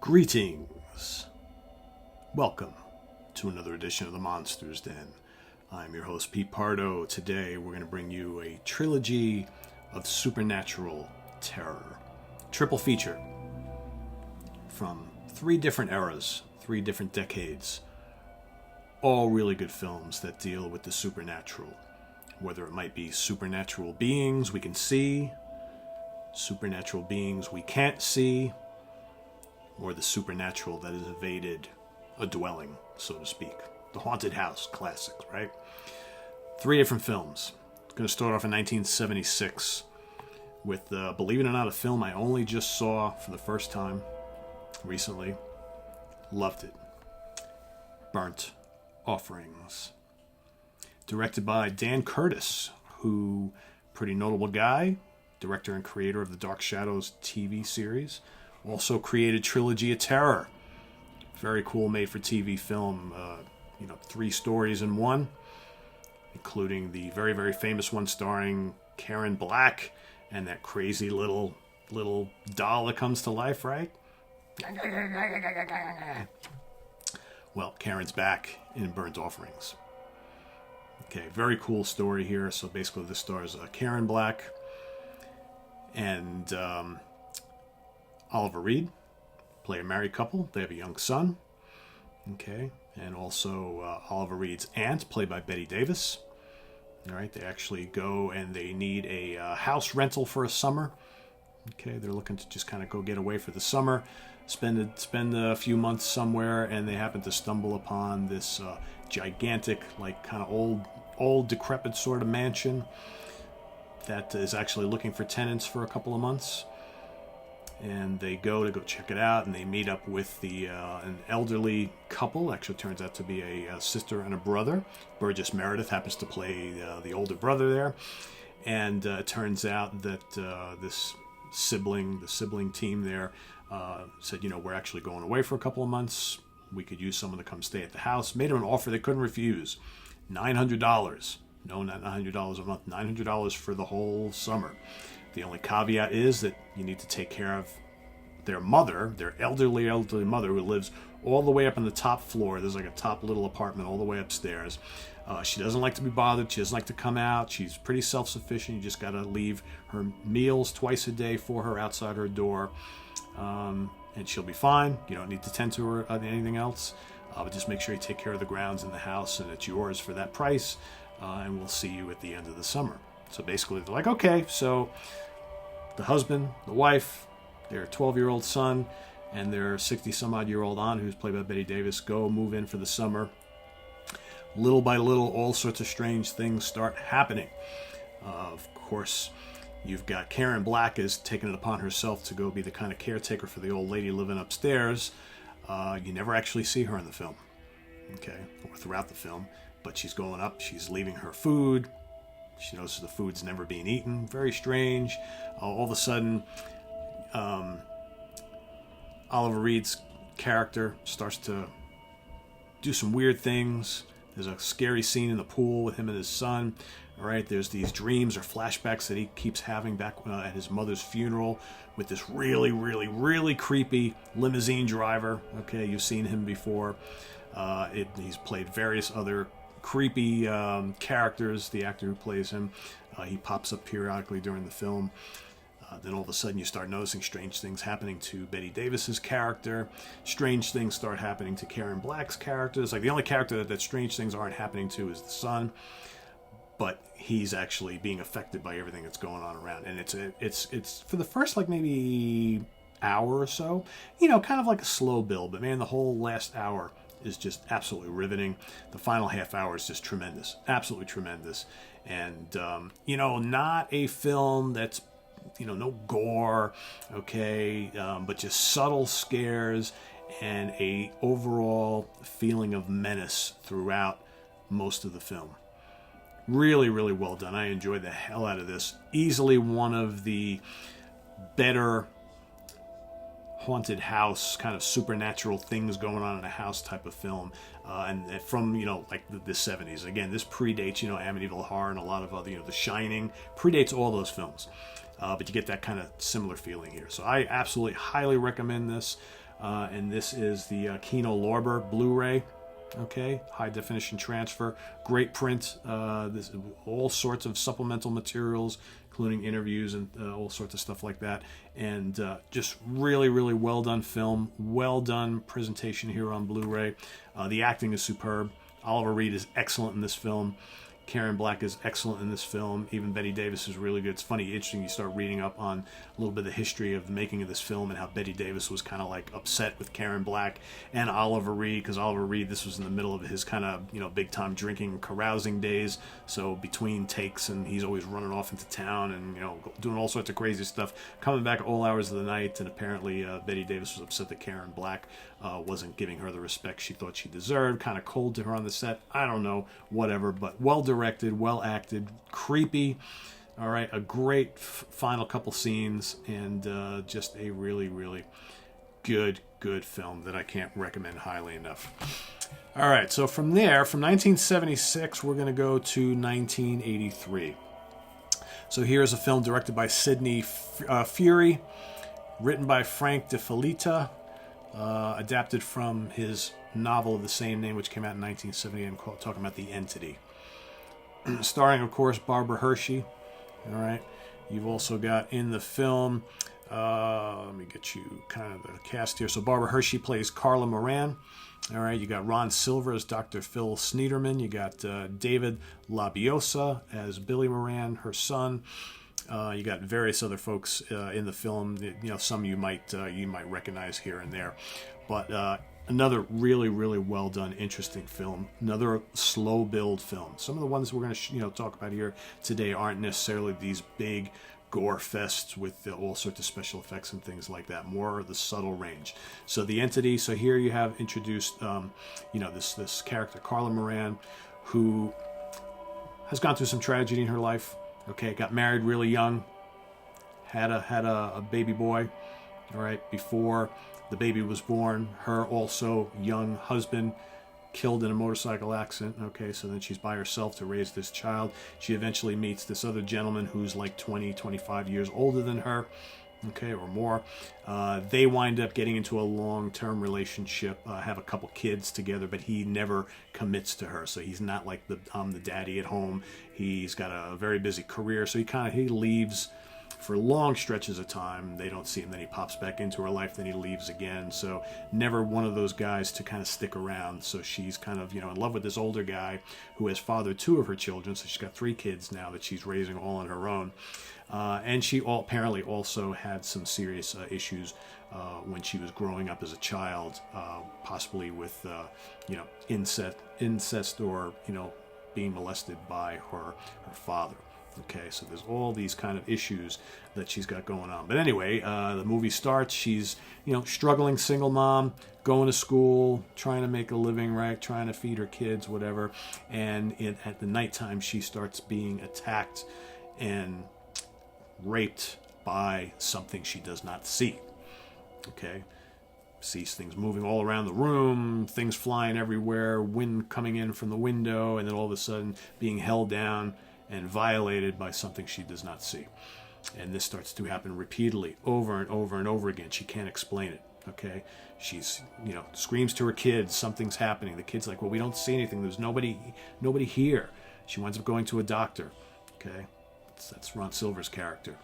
Greetings. Welcome to another edition of the Monsters Den. I'm your host, Pete Pardo. Today we're going to bring you a trilogy of supernatural terror. Triple feature from three different eras, three different decades. All really good films that deal with the supernatural. Whether it might be supernatural beings we can see, supernatural beings we can't see, or the supernatural that has evaded a dwelling, so to speak. The haunted house classics, right? Three different films. Going to start off in 1976 with, believe it or not, a film I only just saw for the first time recently. Loved it. Burnt Offerings. Directed by Dan Curtis, who, pretty notable guy, director and creator of the Dark Shadows TV series. Also created Trilogy of Terror. Very cool made-for-TV film. Three stories in one, including the very, very famous one starring Karen Black and that crazy little doll that comes to life, right? Well, Karen's back in Burnt Offerings. Okay, very cool story here. So basically this stars Karen Black and Oliver Reed, play a married couple. They have a young son. Okay, and also Oliver Reed's aunt, played by Bette Davis. All right, they actually go and they need a house rental for a summer. Okay, they're looking to just kind of go get away for the summer, spend a few months somewhere, and they happen to stumble upon this gigantic, like kind of old decrepit sort of mansion that is actually looking for tenants for a couple of months. And they go check it out, and they meet up with an elderly couple. Actually turns out to be a sister and a brother. Burgess Meredith happens to play the older brother there. And it turns out that the sibling team there said, we're actually going away for a couple of months. We could use someone to come stay at the house. Made them an offer they couldn't refuse. $900. No, not $900 a month. $900 for the whole summer. The only caveat is that you need to take care of their mother, their elderly mother, who lives all the way up on the top floor. There's like a top little apartment all the way upstairs. She doesn't like to be bothered. She doesn't like to come out. She's pretty self-sufficient. You just got to leave her meals twice a day for her outside her door. And she'll be fine. You don't need to tend to her or anything else. But just make sure you take care of the grounds in the house, and it's yours for that price. And we'll see you at the end of the summer. So basically they're like, okay, so the husband, the wife, their 12-year-old son, and their 60-some-odd-year-old aunt, who's played by Bette Davis, go move in for the summer. Little by little, all sorts of strange things start happening. Of course, you've got Karen Black is taking it upon herself to go be the kind of caretaker for the old lady living upstairs. You never actually see her in the film, okay, or throughout the film, but she's going up, she's leaving her food. She notices the food's never being eaten. Very strange. All of a sudden, Oliver Reed's character starts to do some weird things. There's a scary scene in the pool with him and his son. All right, there's these dreams or flashbacks that he keeps having back at his mother's funeral with this really, really, really creepy limousine driver. Okay, you've seen him before. He's played various other creepy characters. The actor who plays him, he pops up periodically during the film. Then all of a sudden you start noticing strange things happening to Bette Davis's character. Strange things start happening to Karen Black's character. It's like the only character that strange things aren't happening to is the son, but he's actually being affected by everything that's going on around. And it's for the first like maybe hour or so, kind of like a slow build, but man, the whole last hour is just absolutely riveting. The final half hour is just tremendous, absolutely tremendous. And not a film that's no gore, okay, but just subtle scares and a overall feeling of menace throughout most of the film. Really, really well done. I enjoyed the hell out of this. Easily one of the better haunted house, kind of supernatural things going on in a house type of film, and from like the 70s. Again, this predates Amityville Horror and a lot of other The Shining predates all those films, but you get that kind of similar feeling here. So I absolutely highly recommend this. And this is the Kino Lorber Blu-ray. Okay, high definition transfer, great print. This all sorts of supplemental materials, including interviews and all sorts of stuff like that. And just really, really well done film, well done presentation here on Blu-ray. The acting is superb. Oliver Reed is excellent in this film. Karen Black is excellent in this film. Even Bette Davis is really good. It's funny, interesting. You start reading up on a little bit of the history of the making of this film and how Bette Davis was kind of like upset with Karen Black and Oliver Reed, because Oliver Reed, this was in the middle of his kind of, you know, big time drinking, carousing days. So between takes, and he's always running off into town and, you know, doing all sorts of crazy stuff, coming back at all hours of the night. And apparently Bette Davis was upset that Karen Black wasn't giving her the respect she thought she deserved. Kind of cold to her on the set. I don't know, whatever, but well directed, well acted, creepy. All right, a great final couple scenes, and just a really, really good film that I can't recommend highly enough. All right, so from there, from 1976, we're going to go to 1983. So here's a film directed by Sidney Furie, written by Frank DeFelitta, adapted from his novel of the same name, which came out in 1970. I'm talking about The Entity. Starring, of course, Barbara Hershey. All right. You've also got in the film, let me get you kind of the cast here. So Barbara Hershey plays Carla Moran. All right. You got Ron Silver as Dr. Phil Sneederman. You got David Labiosa as Billy Moran, her son. You got various other folks in the film. You know, some you might recognize here and there, but another really, really well done, interesting film. Another slow build film. Some of the ones we're going to talk about here today aren't necessarily these big gore fests with all sorts of special effects and things like that. More of the subtle range. So The Entity. So here you have introduced, this character Carla Moran, who has gone through some tragedy in her life. Okay, got married really young, had a baby boy, all right, before the baby was born. Her also young husband killed in a motorcycle accident. Okay, so then she's by herself to raise this child. She eventually meets this other gentleman who's like 20, 25 years older than her, okay, or more. They wind up getting into a long-term relationship, have a couple kids together, but he never commits to her. So he's not like the daddy at home. He's got a very busy career, so he leaves for long stretches of time. They don't see him. Then he pops back into her life. Then he leaves again. So never one of those guys to kind of stick around. So she's kind of, in love with this older guy who has fathered two of her children. So she's got 3 kids now that she's raising all on her own. And she apparently also had some serious issues when she was growing up as a child, possibly with, incest or, being molested by her father. Okay, so there's all these kind of issues that she's got going on. But anyway, the movie starts. She's, struggling single mom, going to school, trying to make a living, right? Trying to feed her kids, whatever. And at the nighttime, she starts being attacked and raped by something she does not see. Okay, sees things moving all around the room, things flying everywhere, wind coming in from the window, and then all of a sudden being held down and violated by something she does not see. And this starts to happen repeatedly, over and over and over again. She can't explain it. Okay, she's screams to her kids, something's happening. The kid's like, well, we don't see anything. There's nobody here. She winds up going to a doctor. Okay, that's Ron Silver's character.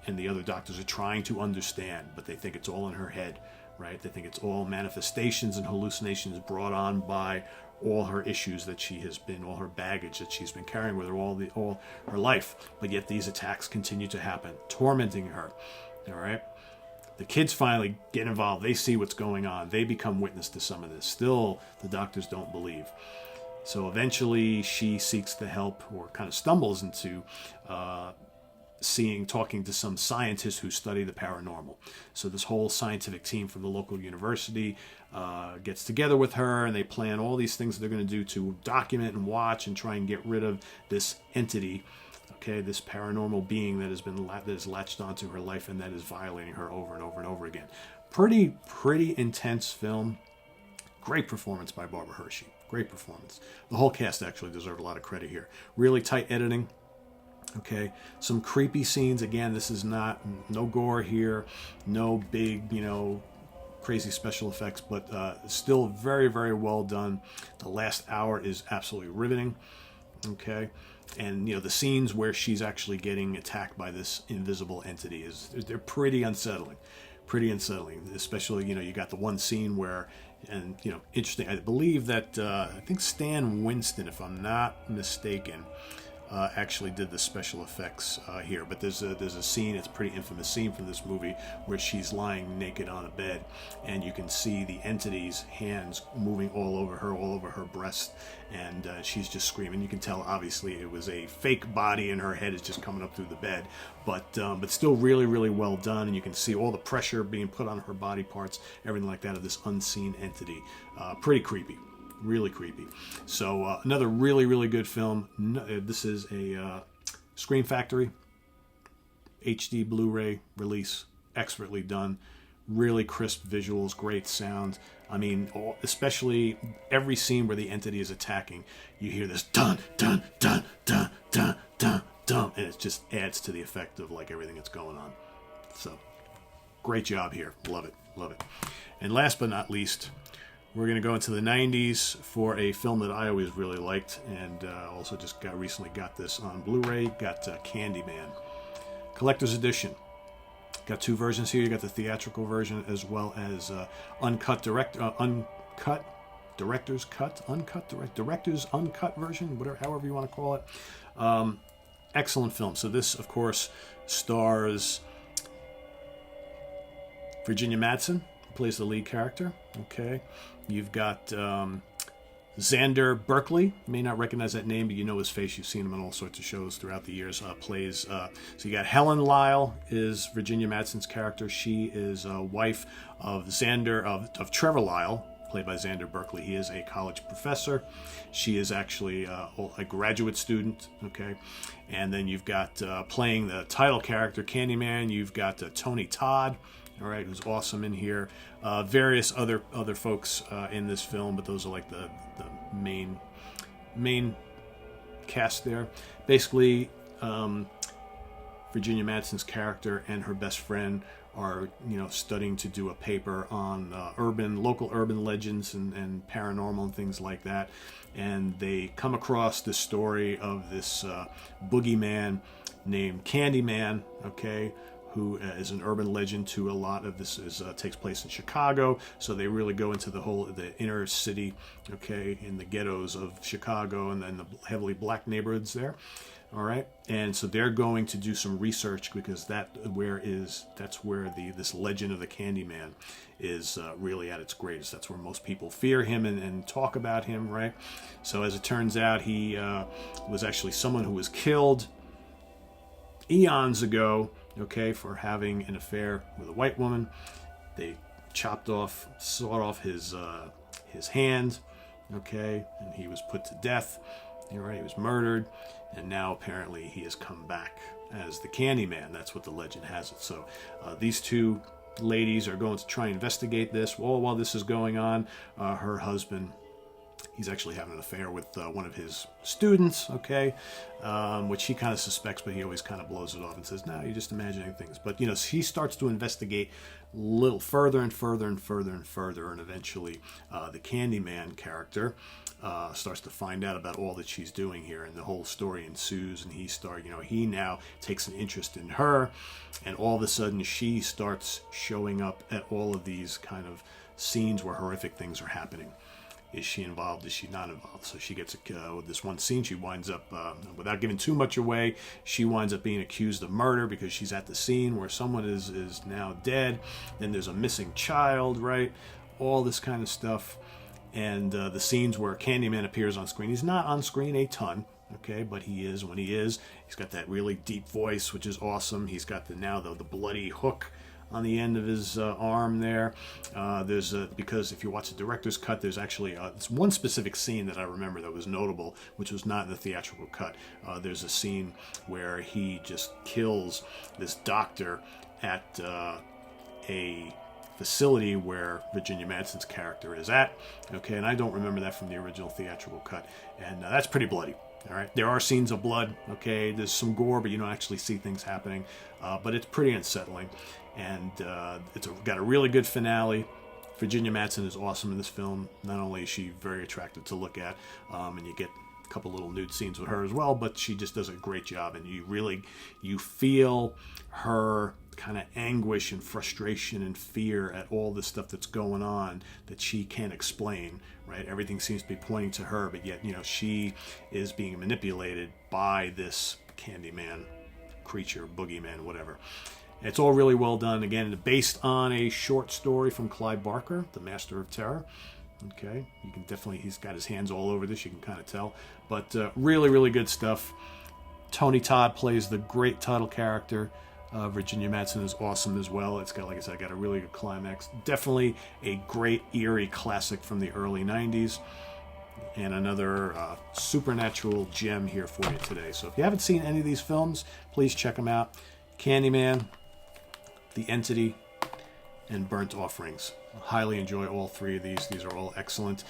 And the other doctors are trying to understand, but they think it's all in her head, right? They think it's all manifestations and hallucinations brought on by all her issues that she has been, all her baggage that she's been carrying with her all her life. But yet these attacks continue to happen, tormenting her. All right. The kids finally get involved. They see what's going on. They become witness to some of this. Still, the doctors don't believe. So eventually she seeks the help, or kind of stumbles into talking to some scientists who study the paranormal. So this whole scientific team from the local university gets together with her, and they plan all these things that they're going to do to document and watch and try and get rid of this entity, okay, this paranormal being that has latched onto her life and that is violating her over and over and over again. Pretty intense film. Great performance by Barbara Hershey. Great performance. The whole cast actually deserve a lot of credit here. Really tight editing. Okay, some creepy scenes. Again, this is no gore here, no big, crazy special effects, but still very, very well done. The last hour is absolutely riveting. Okay, and the scenes where she's actually getting attacked by this invisible entity they're pretty unsettling, especially you got the one scene where, and interesting, I believe that I think Stan Winston, if I'm not mistaken, actually did the special effects here. But there's a scene, it's a pretty infamous scene from this movie, where she's lying naked on a bed, and you can see the entity's hands moving all over her breast, and she's just screaming. You can tell, obviously, it was a fake body, and her head is just coming up through the bed, but still really, really well done, and you can see all the pressure being put on her body parts, everything like that, of this unseen entity. Pretty creepy. Really creepy. So another really, really good film. This is a Scream Factory HD Blu-ray release. Expertly done. Really crisp visuals, great sound. I mean, especially every scene where the entity is attacking, you hear this dun, dun, dun, dun, dun, dun, dun, and it just adds to the effect of like everything that's going on. So, great job here. Love it. Love it. And last but not least, we're going to go into the 90s for a film that I always really liked, and also just recently got this on Blu-ray. Got Candyman. Collector's Edition. Got two versions here. You got the theatrical version as well as director's uncut version, whatever, however you want to call it. Excellent film. So this, of course, stars Virginia Madsen, who plays the lead character. Okay. You've got Xander Berkeley. You may not recognize that name, but you know his face. You've seen him in all sorts of shows throughout the years. So you got Helen Lyle is Virginia Madsen's character. She is wife of Xander, of Trevor Lyle, played by Xander Berkeley. He is a college professor. She is actually a graduate student. Okay. And then you've got playing the title character, Candyman, you've got Tony Todd. All right, who's awesome in here. Various other folks in this film, but those are like the main cast there. Basically, Virginia Madsen's character and her best friend are studying to do a paper on local urban legends and paranormal and things like that, and they come across this story of this boogeyman named Candyman. Okay. Who is an urban legend to a lot of this takes place in Chicago. So they really go into the inner city, okay, in the ghettos of Chicago and then the heavily black neighborhoods there. All right, and so they're going to do some research because that's where this legend of the Candyman is really at its greatest. That's where most people fear him and talk about him, right? So as it turns out, he was actually someone who was killed eons ago, okay, for having an affair with a white woman. They sawed off his hand, okay, and he was put to death. He was murdered, and now apparently he has come back as the Candyman. That's what the legend has it. So these two ladies are going to try and investigate this. Well, while this is going on, her husband, he's actually having an affair with one of his students, okay, which he kind of suspects, but he always kind of blows it off and says, no, you're just imagining things. But, he starts to investigate a little further and further and further and further, and eventually the Candyman character starts to find out about all that she's doing here, and the whole story ensues, and he now takes an interest in her, and all of a sudden she starts showing up at all of these kind of scenes where horrific things are happening. Is she involved? Is she not involved? So she gets with this one scene. She winds up, without giving too much away, she winds up being accused of murder because she's at the scene where someone is now dead. Then there's a missing child, right? All this kind of stuff. And the scenes where Candyman appears on screen. He's not on screen a ton, okay, but he is when he is. He's got that really deep voice, which is awesome. He's got the bloody hook on the end of his arm there. Because if you watch the director's cut, there's actually it's one specific scene that I remember that was notable, which was not in the theatrical cut. There's a scene where he just kills this doctor at a facility where Virginia Madsen's character is at. Okay, and I don't remember that from the original theatrical cut, and that's pretty bloody. All right, there are scenes of blood. Okay, there's some gore, but you don't actually see things happening. But it's pretty unsettling, and it's got a really good finale. Virginia Madsen is awesome in this film. Not only is she very attractive to look at, and you get a couple little nude scenes with her as well, but she just does a great job, and you feel her kind of anguish and frustration and fear at all this stuff that's going on that she can't explain, right? Everything seems to be pointing to her, but yet, she is being manipulated by this Candyman creature, boogeyman, whatever. It's all really well done. Again, based on a short story from Clive Barker, The Master of Terror. Okay, you can definitely, he's got his hands all over this, you can kind of tell. But really, really good stuff. Tony Todd plays the great title character. Virginia Madsen is awesome as well. It's got, like I said, got a really good climax. Definitely a great, eerie classic from the early 90s. And another supernatural gem here for you today. So if you haven't seen any of these films, please check them out. Candyman, The Entity, and Burnt Offerings. I highly enjoy all three of these. These are all excellent.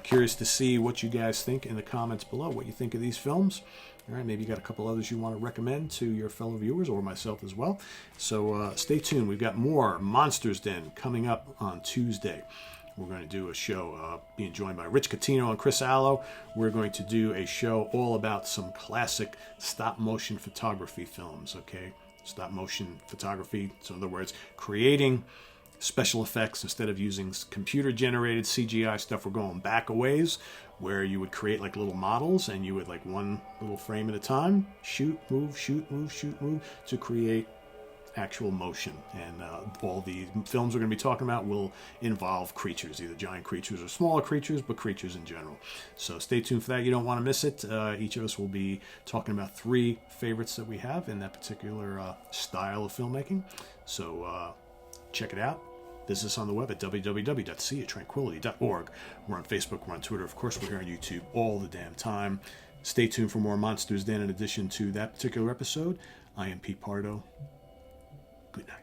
Curious to see what you guys think in the comments below, what you think of these films. All right, maybe you got a couple others you want to recommend to your fellow viewers or myself as well. So stay tuned. We've got more Monsters Den coming up on Tuesday. We're going to do a show being joined by Rich Catino and Chris Allo. We're going to do a show all about some classic stop-motion photography films, okay? Stop-motion photography, so in other words, creating special effects instead of using computer-generated CGI stuff. We're going back a ways where you would create like little models and you would like one little frame at a time, shoot, move, shoot, move, shoot, move, to create actual motion. And all the films we're going to be talking about will involve creatures, either giant creatures or smaller creatures, but creatures in general. So stay tuned for that. You don't want to miss it. Each of us will be talking about 3 favorites that we have in that particular style of filmmaking. So check it out. Visit us on the web at www.seaoftranquility.org. We're on Facebook, we're on Twitter, of course, we're here on YouTube all the damn time. Stay tuned for more Monsters Den in addition to that particular episode. I am Pete Pardo. Good night.